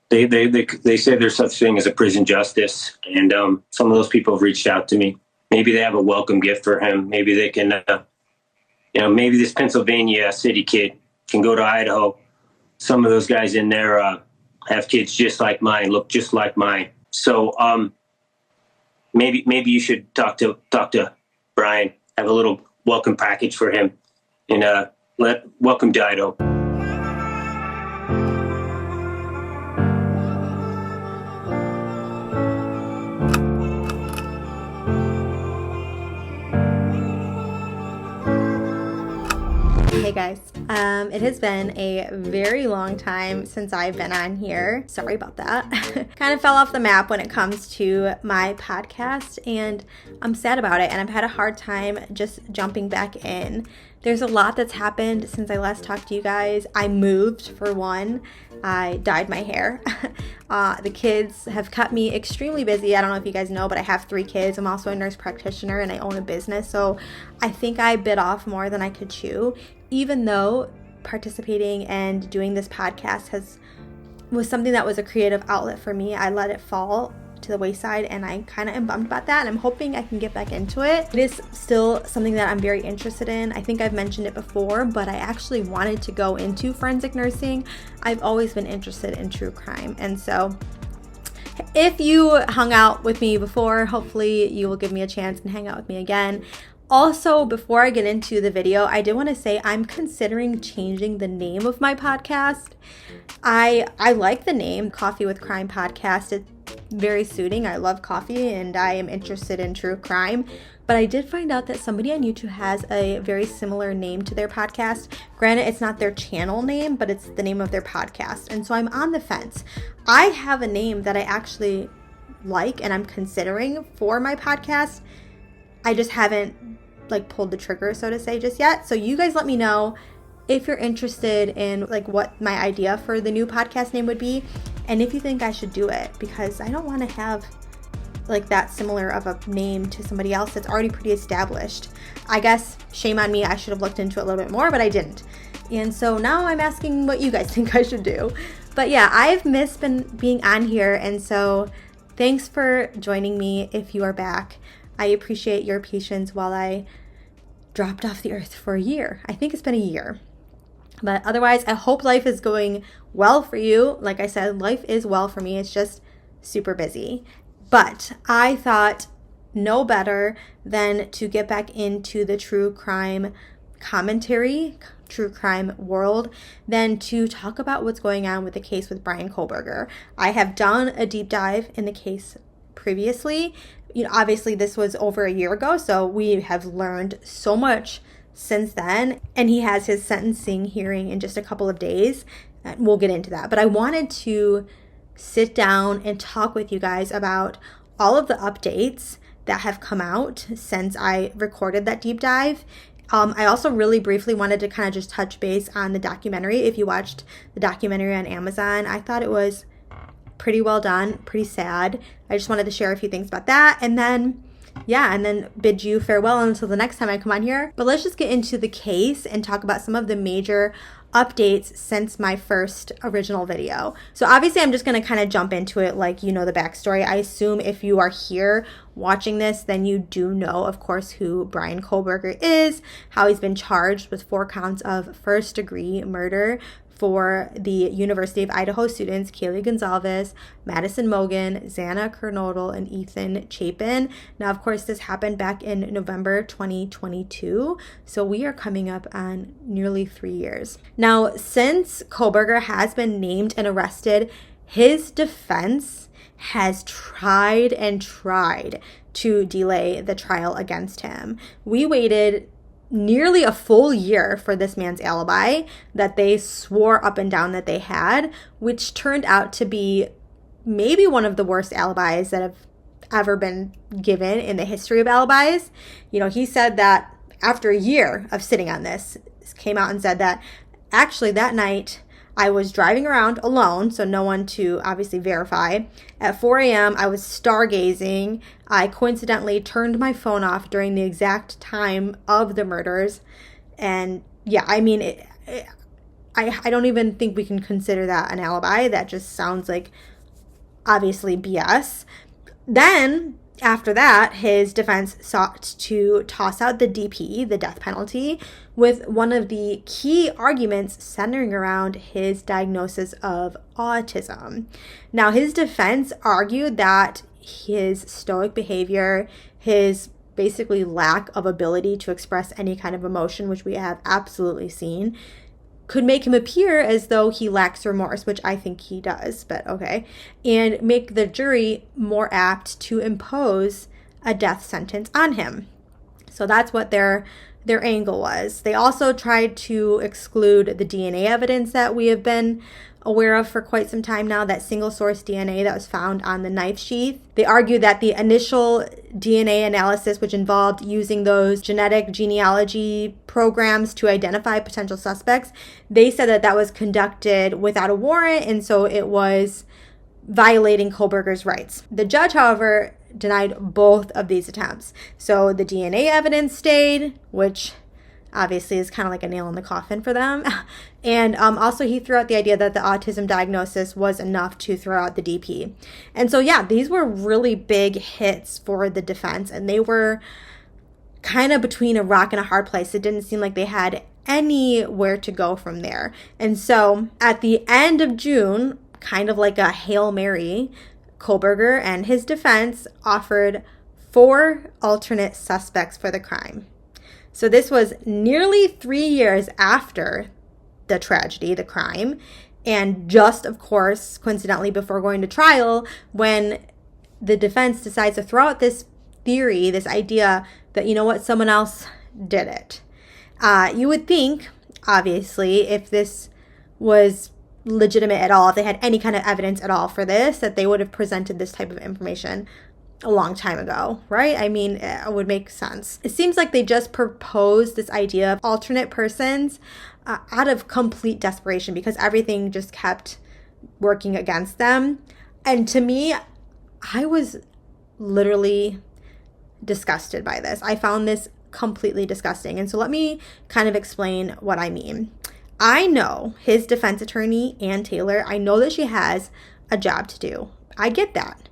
They say there's such thing as a prison justice, and some of those people have reached out to me. Maybe they have a welcome gift for him. Maybe they can, maybe this Pennsylvania city kid can go to Idaho. Some of those guys in there have kids just like mine, look just like mine. So maybe you should talk to Bryan, have a little welcome package for him, and welcome to Idaho. Hey guys, it has been a very long time since I've been on here. Sorry about that. Kind of fell off the map when it comes to my podcast, and I'm sad about it, and I've had a hard time just jumping back in. There's a lot that's happened since I last talked to you guys. I moved, for one. I dyed my hair. The kids have kept me extremely busy. I don't know if you guys know, but I have 3 kids. I'm also a nurse practitioner and I own a business. So I think I bit off more than I could chew, even though participating and doing this podcast was something that was a creative outlet for me. I let it fall to the wayside, and I kind of am bummed about that, and I'm hoping I can get back into it. It is still something that I'm very interested in. I think I've mentioned it before, but I actually wanted to go into forensic nursing. I've always been interested in true crime, and so if you hung out with me before, hopefully you will give me a chance and hang out with me again. Also, before I get into the video, I did want to say I'm considering changing the name of my podcast. I like the name Coffee with Crime Podcast. It's very suiting. I love coffee and I am interested in true crime. But I did find out that somebody on YouTube has a very similar name to their podcast. Granted, it's not their channel name, but it's the name of their podcast. And so I'm on the fence. I have a name that I actually like and I'm considering for my podcast. I just haven't pulled the trigger, so to say, just yet. So you guys let me know if you're interested in what my idea for the new podcast name would be, and if you think I should do it, because I don't want to have that similar of a name to somebody else that's already pretty established. I guess shame on me, I should have looked into it a little bit more, but I didn't. And so now I'm asking what you guys think I should do. But yeah, I've missed being on here, and so thanks for joining me if you are back. I appreciate your patience while I dropped off the earth for a year. I think it's been a year. But otherwise, I hope life is going well for you. Like I said, life is well for me. It's just super busy. But I thought no better than to get back into the true crime commentary, true crime world, than to talk about what's going on with the case with Bryan Kohberger. I have done a deep dive in the case previously. Obviously this was over a year ago, so we have learned so much since then, and he has his sentencing hearing in just a couple of days. We'll get into that, but I wanted to sit down and talk with you guys about all of the updates that have come out since I recorded that deep dive. I also really briefly wanted to kind of just touch base on the documentary. If you watched the documentary on Amazon, I thought it was pretty well done, pretty sad. I just wanted to share a few things about that, and then bid you farewell until the next time I come on here. But let's just get into the case and talk about some of the major updates since my first original video. So obviously I'm just going to kind of jump into it the backstory. I assume if you are here watching this, then you do know, of course, who Bryan Kohberger is, how he's been charged with 4 counts of first-degree murder for the University of Idaho students, Kaylee Gonzalez, Madison Mogen, Xana Kernodle, and Ethan Chapin. Now, of course, this happened back in November 2022, so we are coming up on nearly 3 years. Now, since Kohberger has been named and arrested, his defense has tried and tried to delay the trial against him. We waited nearly a full year for this man's alibi that they swore up and down that they had, which turned out to be maybe one of the worst alibis that have ever been given in the history of alibis. He said that after a year of sitting on this, came out and said that actually that night I was driving around alone, so no one to obviously verify. At 4 a.m., I was stargazing. I coincidentally turned my phone off during the exact time of the murders. And yeah, I mean, I don't even think we can consider that an alibi. That just sounds like obviously BS. Then after that, his defense sought to toss out the DP, the death penalty, with one of the key arguments centering around his diagnosis of autism. Now, his defense argued that his stoic behavior, his basically lack of ability to express any kind of emotion, which we have absolutely seen, could make him appear as though he lacks remorse, which I think he does, but okay, and make the jury more apt to impose a death sentence on him. So that's what their angle was. They also tried to exclude the DNA evidence that we have been aware of for quite some time now, that single source DNA that was found on the knife sheath. They argued that the initial DNA analysis, which involved using those genetic genealogy programs to identify potential suspects, they said that was conducted without a warrant, and so it was violating Kohberger's rights. The judge, however, denied both of these attempts. So the DNA evidence stayed, which obviously is kind of like a nail in the coffin for them. And also he threw out the idea that the autism diagnosis was enough to throw out the DP. And so, yeah, these were really big hits for the defense, and they were kind of between a rock and a hard place. It didn't seem like they had anywhere to go from there. And so at the end of June, kind of like a Hail Mary, Kohberger and his defense offered 4 alternate suspects for the crime. So this was nearly 3 years after the tragedy, the crime, and just, of course, coincidentally before going to trial, when the defense decides to throw out this theory, this idea that, you know what, someone else did it. You would think, obviously, if this was legitimate at all, if they had any kind of evidence at all for this, that they would have presented this type of information a long time ago, right? I mean, it would make sense. It seems like they just proposed this idea of alternate persons out of complete desperation because everything just kept working against them. And to me, I was literally disgusted by this. I found this completely disgusting. And so let me kind of explain what I mean. I know his defense attorney, Ann Taylor, I know that she has a job to do. I get that.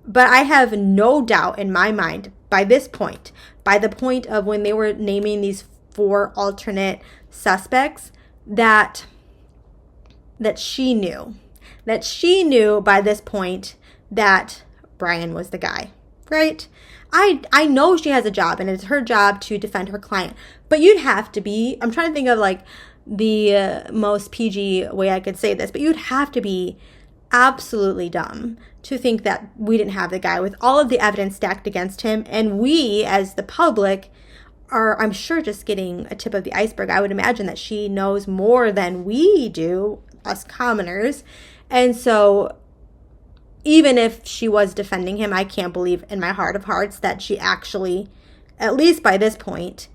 But I have no doubt in my mind by this point, by the point of when they were naming these 4 alternate suspects, that she knew by this point that Bryan was the guy, right? I know she has a job and it's her job to defend her client, but you'd have to be, I'm trying to think of like the most PG way I could say this, but you'd have to be absolutely dumb to think that we didn't have the guy with all of the evidence stacked against him, and we as the public are, I'm sure, just getting a tip of the iceberg. I would imagine that she knows more than we do, us commoners. And so even if she was defending him, I can't believe in my heart of hearts that she actually, at least by this point,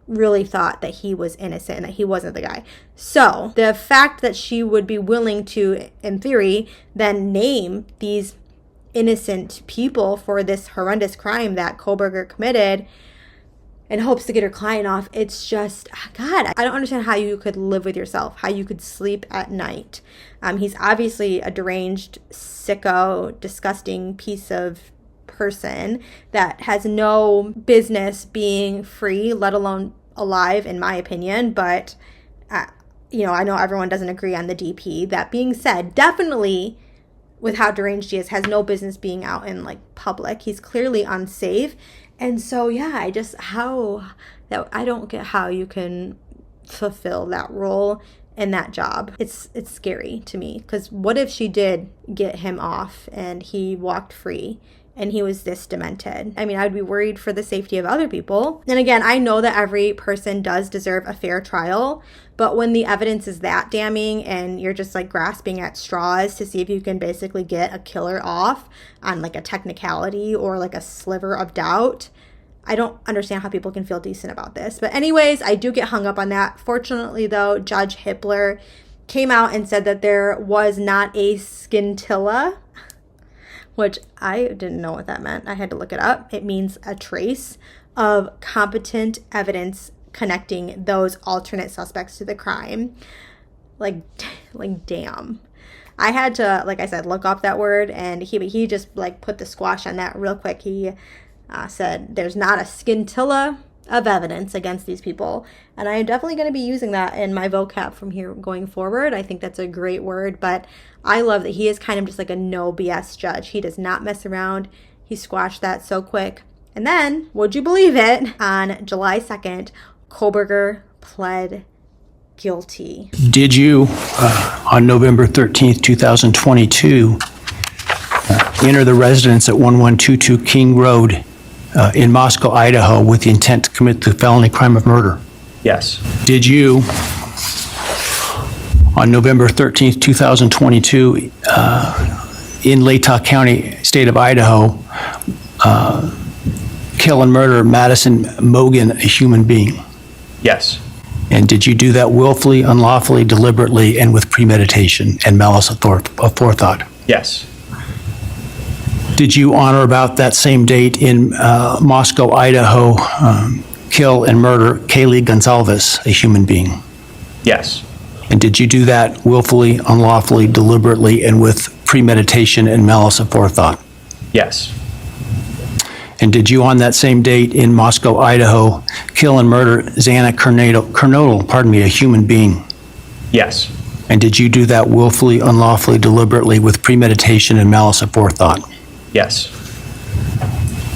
really thought that he was innocent and that he wasn't the guy. So the fact that she would be willing to, in theory, then name these innocent people for this horrendous crime that Kohberger committed in hopes to get her client off, it's just, God, I don't understand how you could live with yourself, how you could sleep at night. He's obviously a deranged, sicko, disgusting piece of person that has no business being free, let alone alive, in my opinion. But I know everyone doesn't agree on the DP. That being said, definitely with how deranged he is, has no business being out in like public. He's clearly unsafe. And so, yeah, I don't get how you can fulfill that role in that job. It's scary to me, because what if she did get him off and he walked free and he was this demented? I mean, I'd be worried for the safety of other people. And again, I know that every person does deserve a fair trial, but when the evidence is that damning and you're just like grasping at straws to see if you can basically get a killer off on like a technicality or like a sliver of doubt, I don't understand how people can feel decent about this. But anyways, I do get hung up on that. Fortunately, though, Judge Hippler came out and said that there was not a scintilla, which I didn't know what that meant. I had to look it up. It means a trace of competent evidence connecting those alternate suspects to the crime. like damn. I had to, like I said, look up that word, and he just like put the squash on that real quick. He said there's not a scintilla of evidence against these people, and I am definitely going to be using that in my vocab from here going forward. I think that's a great word, but I love that he is kind of just like a no BS judge. He does not mess around. He squashed that so quick. And then, would you believe it, on July 2nd, Kohberger pled guilty. Did you, on November 13th, 2022, enter the residence at 1122 King Road in Moscow, Idaho, with the intent to commit the felony crime of murder? Yes. Did you, on November 13th, 2022, in Latah County, state of Idaho, kill and murder Madison Mogan, a human being? Yes. And did you do that willfully, unlawfully, deliberately, and with premeditation and malice of forethought? Yes. Did you, on or about that same date in Moscow, Idaho, kill and murder Kaylee Gonzalez, a human being? Yes. And did you do that willfully, unlawfully, deliberately, and with premeditation and malice of forethought? Yes. And did you, on that same date in Moscow, Idaho, kill and murder Xana Kernodle, a human being? Yes. And did you do that willfully, unlawfully, deliberately, with premeditation and malice of forethought? Yes.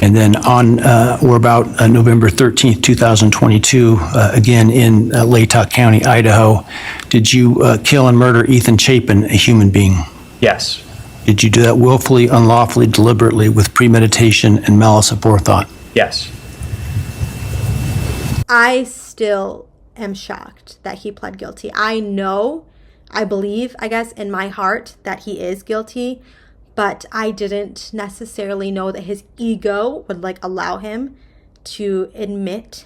And then on or about November 13th, 2022, again in Latah County, Idaho, did you kill and murder Ethan Chapin, a human being? Yes. Did you do that willfully, unlawfully, deliberately, with premeditation and malice of forethought? Yes. I still am shocked that he pled guilty. I believe, I guess, in my heart that he is guilty, but I didn't necessarily know that his ego would like allow him to admit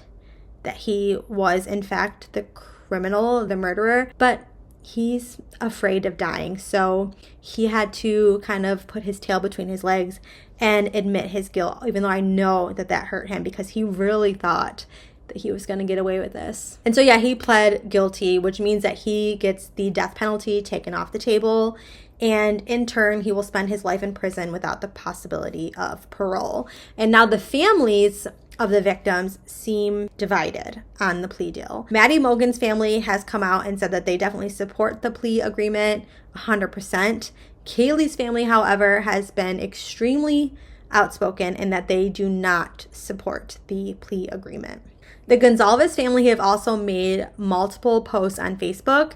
that he was in fact the criminal, the murderer. But he's afraid of dying, so he had to kind of put his tail between his legs and admit his guilt, even though I know that that hurt him because he really thought that he was going to get away with this. And so yeah, he pled guilty, which means that he gets the death penalty taken off the table, and in turn he will spend his life in prison without the possibility of parole. And now the families of the victims seem divided on the plea deal. Maddie Mogan's family has come out and said that they definitely support the plea agreement 100%. Kaylee's family, however, has been extremely outspoken in that they do not support the plea agreement. The Gonzalez family have also made multiple posts on Facebook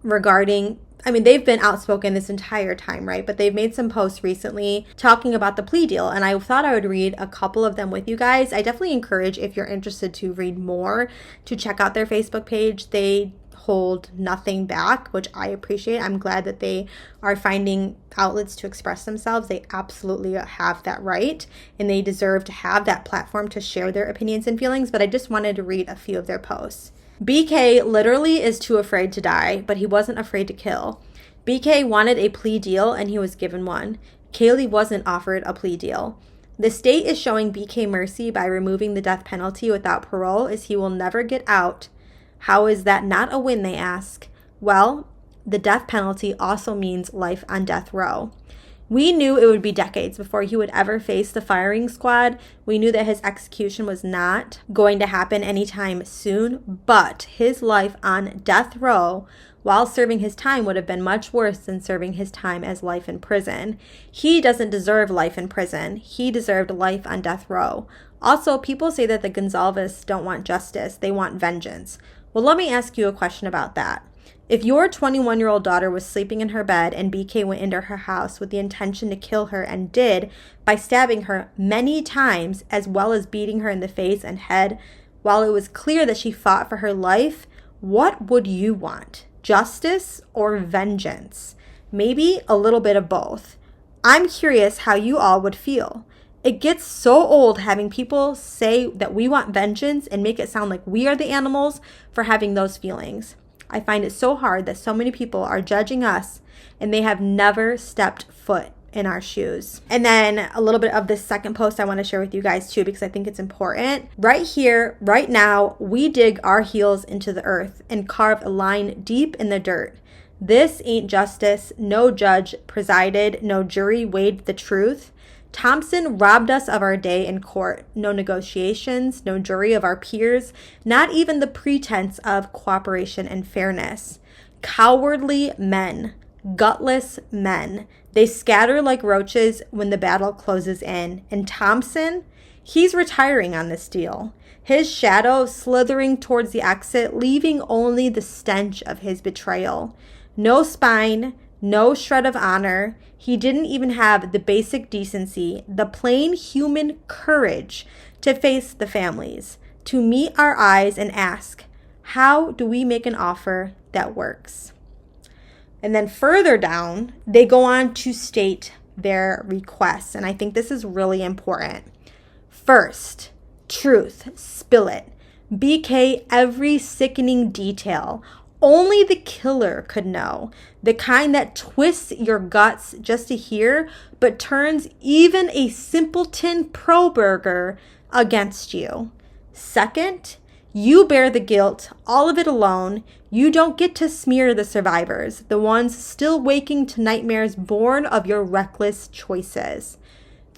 regarding, they've been outspoken this entire time, right? But they've made some posts recently talking about the plea deal, and I thought I would read a couple of them with you guys. I definitely encourage, if you're interested to read more, to check out their Facebook page. They hold nothing back, which I appreciate. I'm glad that they are finding outlets to express themselves. They absolutely have that right, and they deserve to have that platform to share their opinions and feelings, but I just wanted to read a few of their posts. BK literally is too afraid to die, but he wasn't afraid to kill. BK wanted a plea deal and he was given one. Kaylee wasn't offered a plea deal. The state is showing BK mercy by removing the death penalty without parole, as he will never get out. How is that not a win, they ask? Well, the death penalty also means life on death row. We knew it would be decades before he would ever face the firing squad. We knew that his execution was not going to happen anytime soon, but his life on death row while serving his time would have been much worse than serving his time as life in prison. He doesn't deserve life in prison. He deserved life on death row. Also, people say that the Gonzalez don't want justice. They want vengeance. Well, let me ask you a question about that. If your 21-year-old daughter was sleeping in her bed and BK went into her house with the intention to kill her and did by stabbing her many times as well as beating her in the face and head while it was clear that she fought for her life, what would you want? Justice or vengeance? Maybe a little bit of both. I'm curious how you all would feel. It gets so old having people say that we want vengeance and make it sound like we are the animals for having those feelings. I find it so hard that so many people are judging us and they have never stepped foot in our shoes. And then a little bit of this second post I want to share with you guys too, because I think it's important. Right here, right now, we dig our heels into the earth and carve a line deep in the dirt. This ain't justice. No judge presided, no jury weighed the truth. Thompson robbed us of our day in court. No negotiations, no jury of our peers, not even the pretense of cooperation and fairness. Cowardly men, gutless men. They scatter like roaches when the battle closes in. And Thompson, he's retiring on this deal. His shadow slithering towards the exit, leaving only the stench of his betrayal. No spine, no shred of honor. He didn't even have the basic decency, the plain human courage to face the families, to meet our eyes and ask, how do we make an offer that works? And then further down, they go on to state their requests. And I think this is really important. First, truth, spill it. BK every sickening detail. Only the killer could know. The kind that twists your guts just to hear, but turns even a simpleton pro-burger against you. Second, you bear the guilt, all of it alone. You don't get to smear the survivors, the ones still waking to nightmares born of your reckless choices.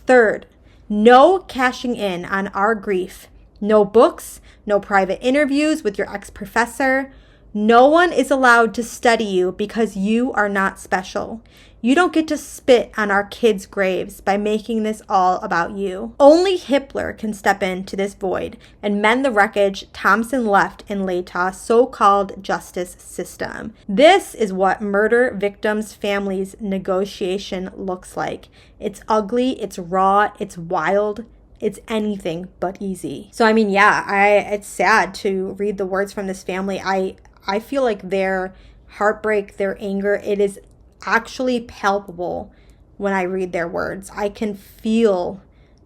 Third, no cashing in on our grief. No books, no private interviews with your ex-professor. No one is allowed to study you because you are not special. You don't get to spit on our kids' graves by making this all about you. Only Hitler can step into this void and mend the wreckage Thompson left in Latah's so-called justice system. This is what murder victims' families' negotiation looks like. It's ugly, it's raw, it's wild. It's anything but easy. So, I mean, it's sad to read the words from this family. I feel like their heartbreak, their anger, it is actually palpable when I read their words. I can feel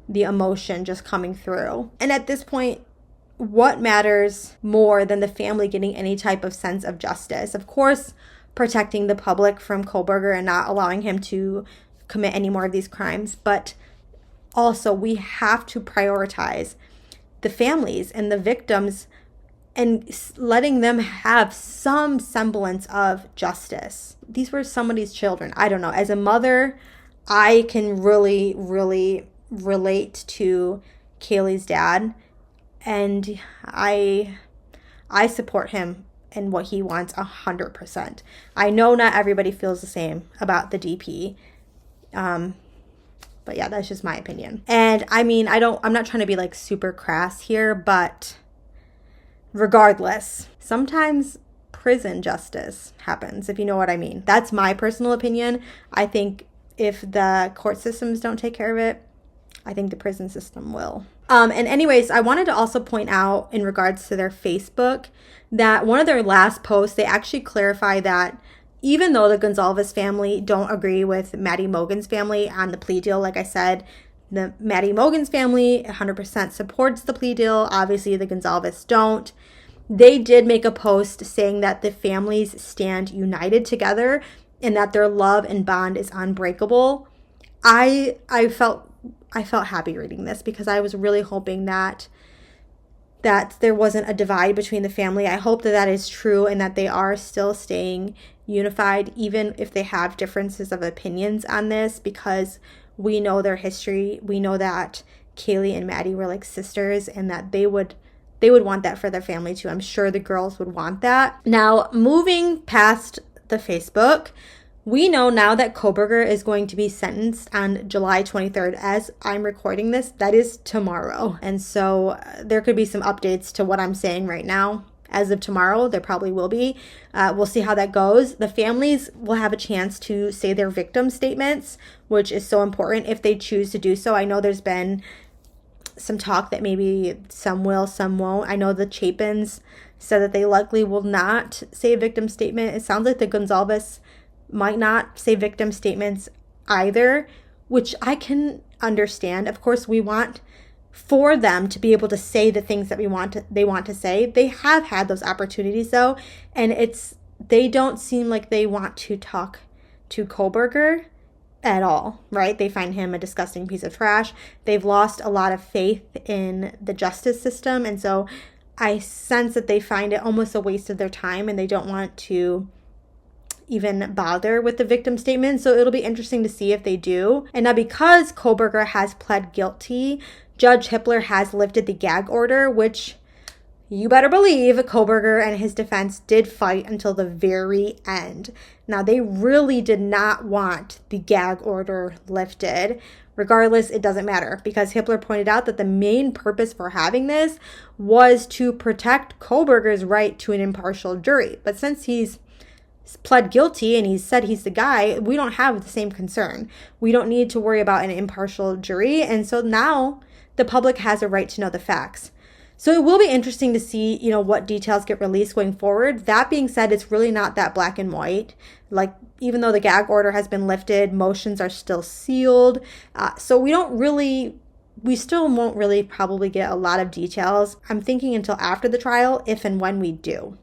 the emotion just coming through. And at this point, what matters more than the family getting any type of sense of justice? Of course, protecting the public from Kohberger and not allowing him to commit any more of these crimes. But also, we have to prioritize the families and the victims and letting them have some semblance of justice. These were somebody's children. I don't know. As a mother, I can really, really relate to Kaylee's dad. And I support him in what he wants 100%. I know not everybody feels the same about the DP. But yeah, that's just my opinion. And I mean, I'm not trying to be like super crass here, but regardless, sometimes prison justice happens, if you know what I mean. That's my personal opinion. I think if the court systems don't take care of it, I think the prison system will. And anyways, I wanted to also point out in regards to their Facebook that one of their last posts, they actually clarify that even though the Gonzalez family don't agree with Maddie Mogen's family on the plea deal, like I said, the Maddie Mogen's family 100% supports the plea deal. Obviously, the Gonzalez don't. They did make a post saying that the families stand united together and that their love and bond is unbreakable. I felt happy reading this because I was really hoping that there wasn't a divide between the family. I hope that is true and that they are still staying unified, even if they have differences of opinions on this, because we know their history. We know that Kaylee and Maddie were like sisters and that they would want that for their family too. I'm sure the girls would want that. Now, moving past the Facebook, we know now that Kohberger is going to be sentenced on July 23rd. As I'm recording this, that is tomorrow. And so there could be some updates to what I'm saying right now. As of tomorrow, there probably will be. We'll see how that goes. The families will have a chance to say their victim statements, which is so important if they choose to do so. I know there's been some talk that maybe some will, some won't. I know the Chapins said that they likely will not say a victim statement. It sounds like the Gonzalez might not say victim statements either, which I can understand. Of course, we want for them to be able to say the things that they want to say. They have had those opportunities though, and they don't seem like they want to talk to Kohberger. at all, right? They find him a disgusting piece of trash. They've lost a lot of faith in the justice system. And so I sense that they find it almost a waste of their time and they don't want to even bother with the victim statement. So it'll be interesting to see if they do. And now because Kohberger has pled guilty, Judge Hippler has lifted the gag order, which you better believe Kohberger and his defense did fight until the very end. Now, they really did not want the gag order lifted. Regardless, it doesn't matter because Hippler pointed out that the main purpose for having this was to protect Kohberger's right to an impartial jury. But since he's pled guilty and he said he's the guy, we don't have the same concern. We don't need to worry about an impartial jury. And so now the public has a right to know the facts. So it will be interesting to see, what details get released going forward. That being said, it's really not that black and white. Like, even though the gag order has been lifted, motions are still sealed. So we still won't really probably get a lot of details. I'm thinking until after the trial, if and when we do.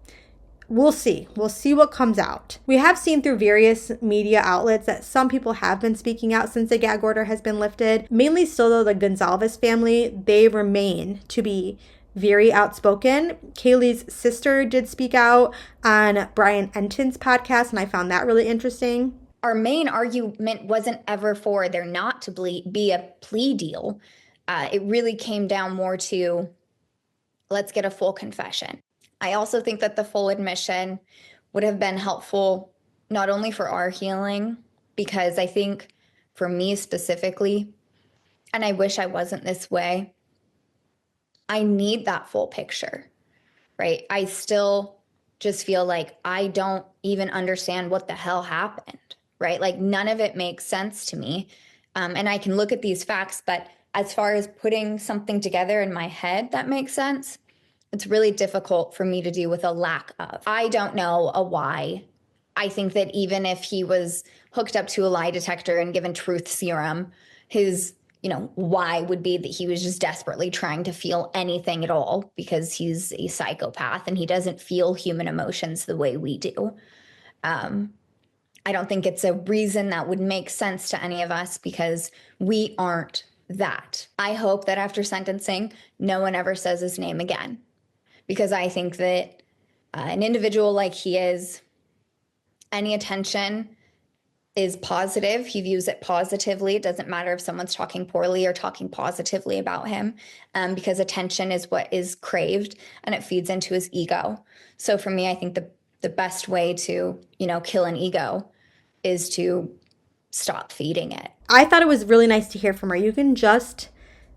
We'll see. We'll see what comes out. We have seen through various media outlets that some people have been speaking out since the gag order has been lifted. Mainly still, though, the Gonzalez family, they remain to be very outspoken. Kaylee's sister did speak out on Brian Enton's podcast, and I found that really interesting. Our main argument wasn't ever for there not to be a plea deal. It really came down more to, let's get a full confession. I also think that the full admission would have been helpful, not only for our healing, because I think for me specifically, and I wish I wasn't this way, I need that full picture, right? I still just feel like I don't even understand what the hell happened, right? Like none of it makes sense to me. And I can look at these facts, but as far as putting something together in my head that makes sense, it's really difficult for me to do with a lack of. I don't know a why. I think that even if he was hooked up to a lie detector and given truth serum, his why would be that he was just desperately trying to feel anything at all because he's a psychopath and he doesn't feel human emotions the way we do. I don't think it's a reason that would make sense to any of us because we aren't that. I hope that after sentencing, no one ever says his name again because I think that an individual like he is, any attention is positive. He views it positively. It doesn't matter if someone's talking poorly or talking positively about him because attention is what is craved and it feeds into his ego. So for me, I think the best way to, kill an ego is to stop feeding it. I thought it was really nice to hear from her. You can just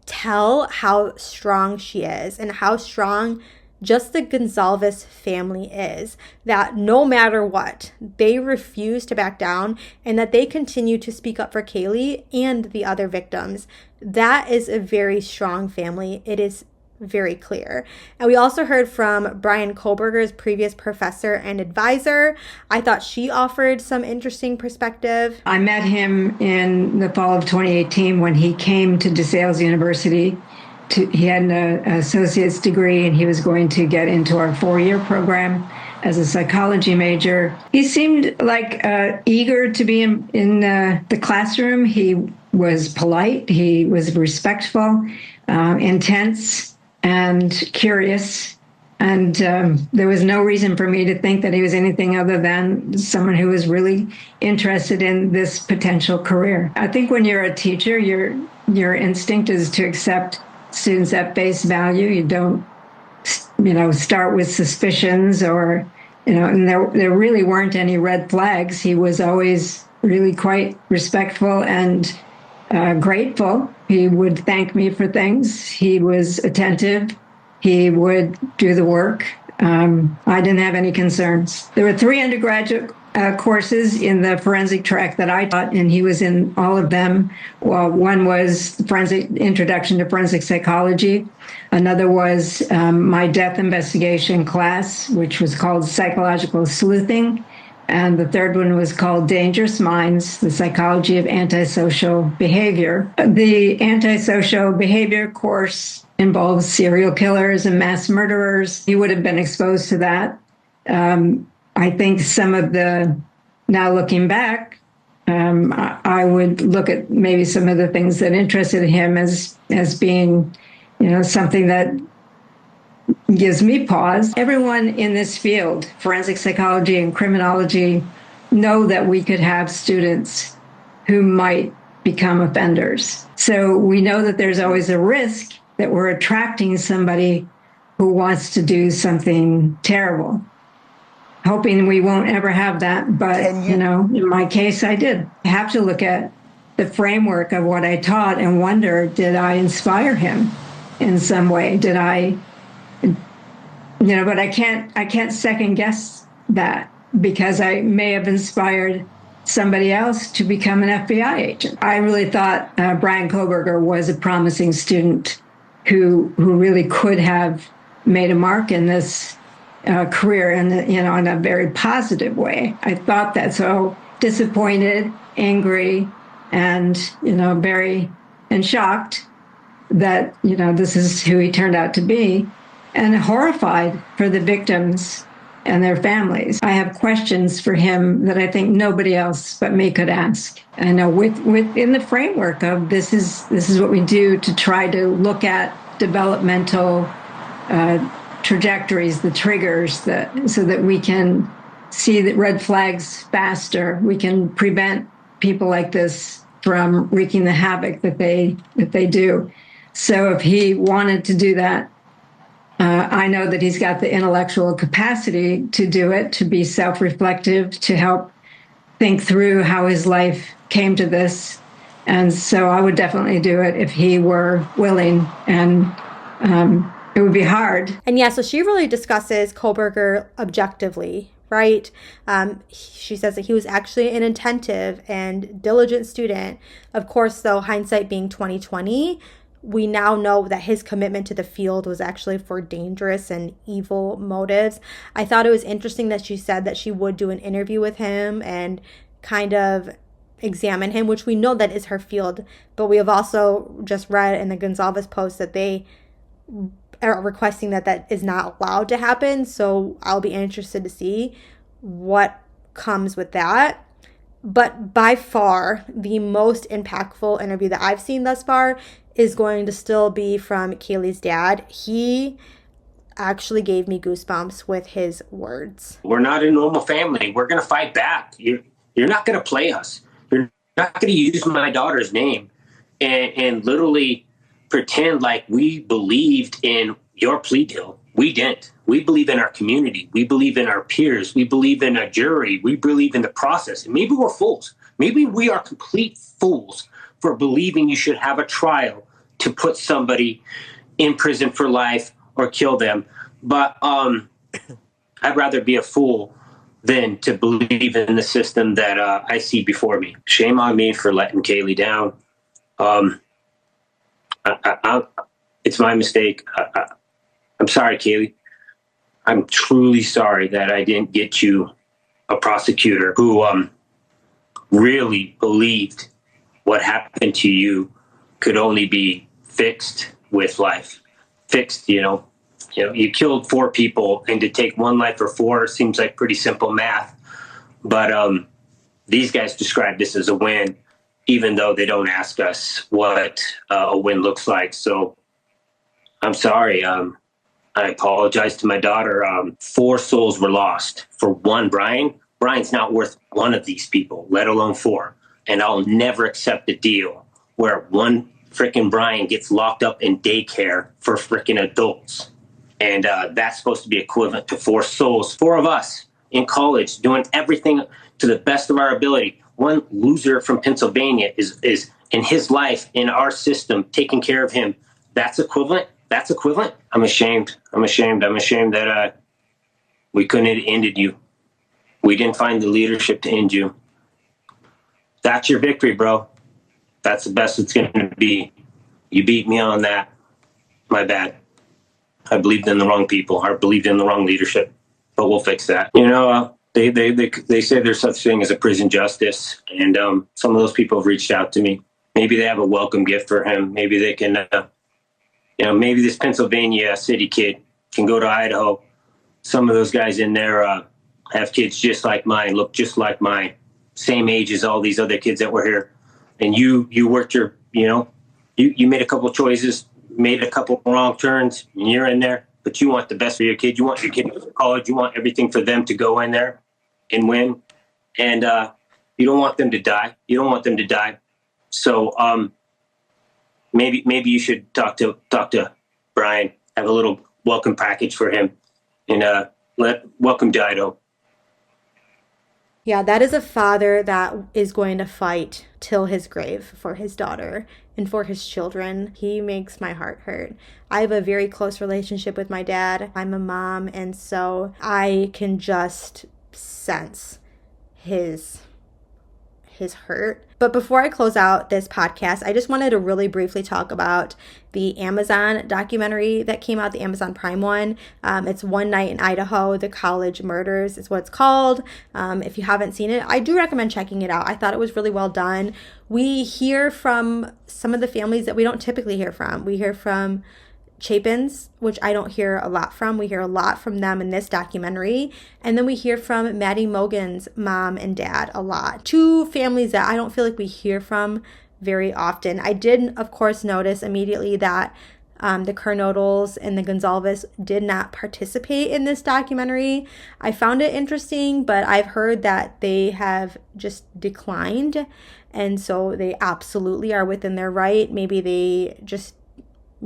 tell how strong she is and how strong just the Gonzalez family is, that no matter what, they refuse to back down and that they continue to speak up for Kaylee and the other victims. That is a very strong family. It is very clear. And we also heard from Bryan Kohberger's previous professor and advisor. I thought she offered some interesting perspective. I met him in the fall of 2018 when he came to DeSales University. He had an associate's degree and he was going to get into our 4-year program as a psychology major. He seemed like eager to be in the classroom. He was polite. He was respectful, intense, and curious. And there was no reason for me to think that he was anything other than someone who was really interested in this potential career. I think when you're a teacher, your instinct is to accept students at face value. You don't, start with suspicions or, and there really weren't any red flags. He was always really quite respectful and grateful. He would thank me for things. He was attentive. He would do the work. I didn't have any concerns. There were 3 undergraduate courses in the forensic track that I taught, and he was in all of them. Well, one was Introduction to Forensic Psychology. Another was my death investigation class, which was called Psychological Sleuthing. And the third one was called Dangerous Minds, the Psychology of Antisocial Behavior. The antisocial behavior course involves serial killers and mass murderers. He would have been exposed to that. I think some of now looking back, I would look at maybe some of the things that interested him as being, something that gives me pause. Everyone in this field, forensic psychology and criminology, know that we could have students who might become offenders. So we know that there's always a risk that we're attracting somebody who wants to do something terrible. Hoping we won't ever have that, but in my case, I did. I have to look at the framework of what I taught and wonder, did I inspire him in some way? Did I, but I can't second guess that, because I may have inspired somebody else to become an FBI agent. I really thought Bryan Kohberger was a promising student who really could have made a mark in this career in a very positive way. I thought that. So disappointed, angry, and very shocked that this is who he turned out to be, and horrified for the victims and their families. I have questions for him that I think nobody else but me could ask. I know within the framework of this is what we do to try to look at developmental trajectories, the triggers, so that we can see the red flags faster. We can prevent people like this from wreaking the havoc that they do. So if he wanted to do that, I know that he's got the intellectual capacity to do it, to be self-reflective, to help think through how his life came to this. And so I would definitely do it if he were willing, and it would be hard. And yeah, so she really discusses Kohberger objectively, right? She says that he was actually an attentive and diligent student. Of course, though, hindsight being 2020, we now know that his commitment to the field was actually for dangerous and evil motives. I thought it was interesting that she said that she would do an interview with him and kind of examine him, which we know that is her field. But we have also just read in the Gonzalez post that they are requesting that is not allowed to happen. So I'll be interested to see what comes with that. But by far, the most impactful interview that I've seen thus far is going to still be from Kaylee's dad. He actually gave me goosebumps with his words. We're not a normal family. We're going to fight back. You're not going to play us. You're not going to use my daughter's name and literally pretend like we believed in your plea deal. We didn't. We believe in our community. We believe in our peers. We believe in our jury. We believe in the process. And maybe we're fools. Maybe we are complete fools for believing you should have a trial to put somebody in prison for life or kill them. But I'd rather be a fool than to believe in the system that I see before me. Shame on me for letting Kaylee down. It's my mistake. I'm sorry, Kaylee. I'm truly sorry that I didn't get you a prosecutor who really believed what happened to you could only be fixed with life. Fixed, you killed 4 people, and to take 1 life for 4 seems like pretty simple math. But these guys describe this as a win, even though they don't ask us what a win looks like. So I'm sorry. I apologize to my daughter. 4 souls were lost for 1 Bryan. Bryan's not worth 1 of these people, let alone 4. And I'll never accept a deal where 1 frickin' Bryan gets locked up in daycare for frickin' adults. And that's supposed to be equivalent to 4 souls, 4 of us in college doing everything to the best of our ability. 1 loser from Pennsylvania is in his life, in our system, taking care of him. That's equivalent. That's equivalent. I'm ashamed. I'm ashamed that we couldn't have ended you. We didn't find the leadership to end you. That's your victory, bro. That's the best it's going to be. You beat me on that. My bad. I believed in the wrong people. I believed in the wrong leadership. But we'll fix that. They say there's such thing as a prison justice, and some of those people have reached out to me. Maybe they have a welcome gift for him. Maybe they can, maybe this Pennsylvania city kid can go to Idaho. Some of those guys in there have kids just like mine, look just like mine, same age as all these other kids that were here. And you worked your, you made a couple choices, made a couple wrong turns, and you're in there. But you want the best for your kid. You want your kid to go to college. You want everything for them to go in there and win. And you don't want them to die. You don't want them to die. So maybe you should talk to Bryan, have a little welcome package for him, and welcome to Idaho. Yeah, that is a father that is going to fight till his grave for his daughter and for his children. He makes my heart hurt. I have a very close relationship with my dad. I'm a mom, and so I can just sense his hurt. But before I close out this podcast, I just wanted to really briefly talk about the Amazon documentary that came out, the Amazon Prime one. It's One Night in Idaho, The College Murders is what it's called. If you haven't seen it, I do recommend checking it out. I thought it was really well done. We hear from some of the families that we don't typically hear from. We hear from Chapins, which I don't hear a lot from. We hear a lot from them in this documentary. And then we hear from Maddie Mogen's mom and dad a lot. Two families that I don't feel like we hear from very often. I did, of course, notice immediately that the Kernodles and the Gonzalez did not participate in this documentary. I found it interesting, but I've heard that they have just declined. And so they absolutely are within their right. Maybe they just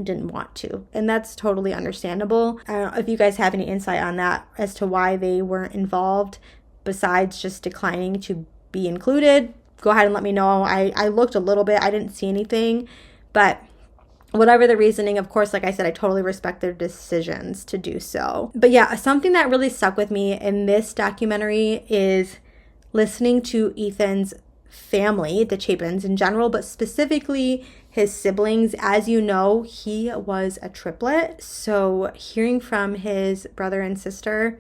didn't want to, and that's totally understandable. I don't know if you guys have any insight on that as to why they weren't involved besides just declining to be included. Go ahead and let me know. I looked a little bit, I didn't see anything, but whatever the reasoning, of course, like I said, I totally respect their decisions to do so. But yeah, something that really stuck with me in this documentary is listening to Ethan's family, the Chapins in general, but specifically his siblings. As you know, he was a triplet. So hearing from his brother and sister,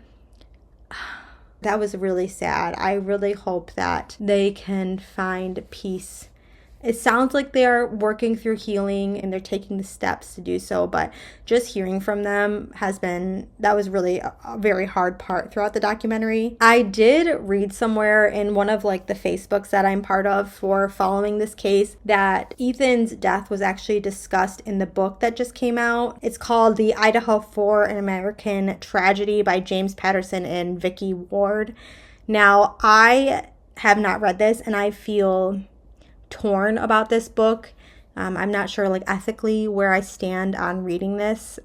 that was really sad. I really hope that they can find peace. It sounds like they are working through healing and they're taking the steps to do so, but just hearing from them that was really a very hard part throughout the documentary. I did read somewhere in one of the Facebooks that I'm part of for following this case that Ethan's death was actually discussed in the book that just came out. It's called The Idaho 4: An American Tragedy by James Patterson and Vicky Ward. Now, I have not read this and I feel torn about this book. I'm not sure ethically where I stand on reading this.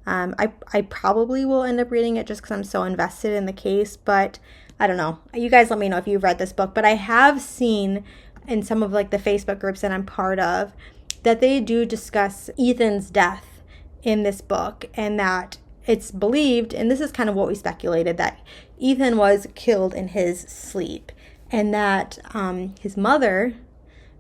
I probably will end up reading it just because I'm so invested in the case, but I don't know. You guys let me know if you've read this book, but I have seen in some of the Facebook groups that I'm part of that they do discuss Ethan's death in this book, and that it's believed, and this is kind of what we speculated, that Ethan was killed in his sleep, and that his mother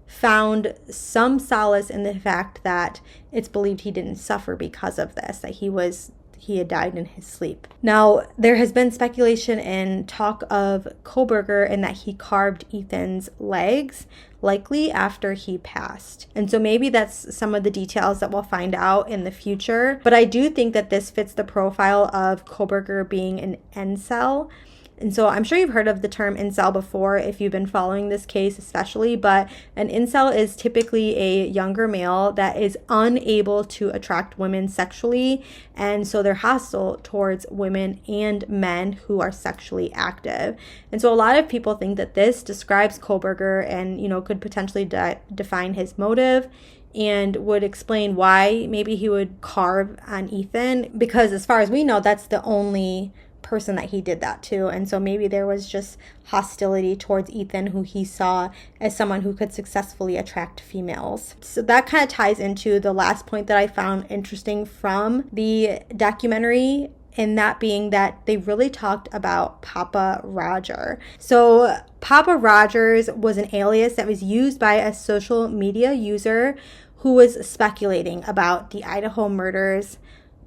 found some solace in the fact that it's believed he didn't suffer because of this, that he had died in his sleep. Now, there has been speculation and talk of Kohberger and that he carved Ethan's legs, likely after he passed. And so maybe that's some of the details that we'll find out in the future. But I do think that this fits the profile of Kohberger being an incel. And so I'm sure you've heard of the term incel before if you've been following this case especially, but an incel is typically a younger male that is unable to attract women sexually, and so they're hostile towards women and men who are sexually active. And so a lot of people think that this describes Kohberger and, could potentially define his motive and would explain why maybe he would carve on Ethan, because as far as we know, that's the only person that he did that to. And so maybe there was just hostility towards Ethan, who he saw as someone who could successfully attract females. So that kind of ties into the last point that I found interesting from the documentary, and that being that they really talked about Papa Roger. So Papa Rogers was an alias that was used by a social media user who was speculating about the Idaho murders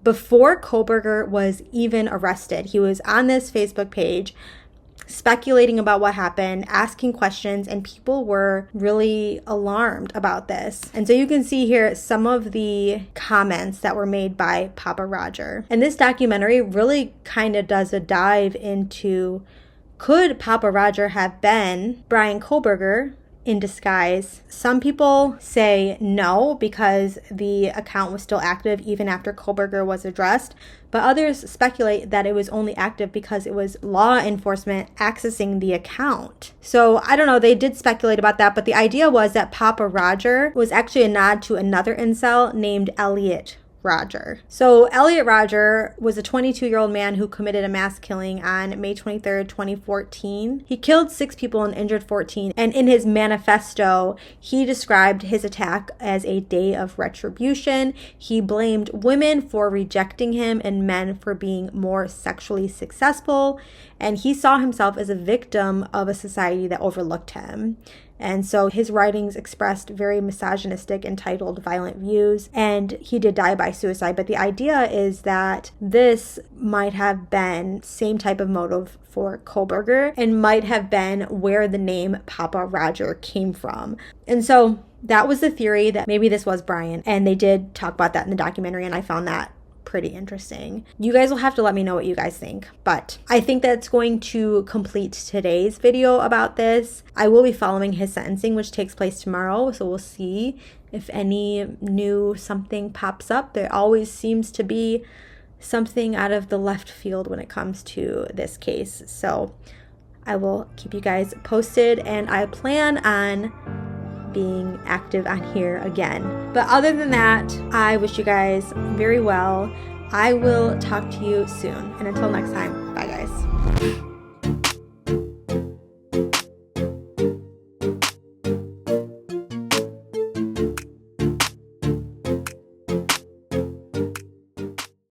before Kohberger was even arrested. He was on this Facebook page speculating about what happened, asking questions, and people were really alarmed about this. And so you can see here some of the comments that were made by Papa Roger. And this documentary really kind of does a dive into Could Papa Roger have been Bryan Kohberger in disguise? Some people say no, because the account was still active even after Kohberger was addressed, but others speculate that it was only active because it was law enforcement accessing the account. So I don't know, they did speculate about that, but the idea was that Papa Roger was actually a nod to another incel named Elliot Roger. So Elliot Roger was a 22-year-old man who committed a mass killing on May 23rd, 2014. He killed 6 people and injured 14. And in his manifesto, he described his attack as a day of retribution. He blamed women for rejecting him and men for being more sexually successful. And he saw himself as a victim of a society that overlooked him. And so his writings expressed very misogynistic, entitled, violent views, and he did die by suicide. But the idea is that this might have been same type of motive for Kohberger and might have been where the name Papa Roger came from. And so that was the theory, that maybe this was Bryan, and they did talk about that in the documentary, and I found that pretty interesting. You guys will have to let me know what you guys think, but I think that's going to complete today's video about this. I will be following his sentencing, which takes place tomorrow, so we'll see if any new something pops up. There always seems to be something out of the left field when it comes to this case, so I will keep you guys posted, and I plan on being active on here again. But other than that, I wish you guys very well. I will talk to you soon. And until next time, bye guys.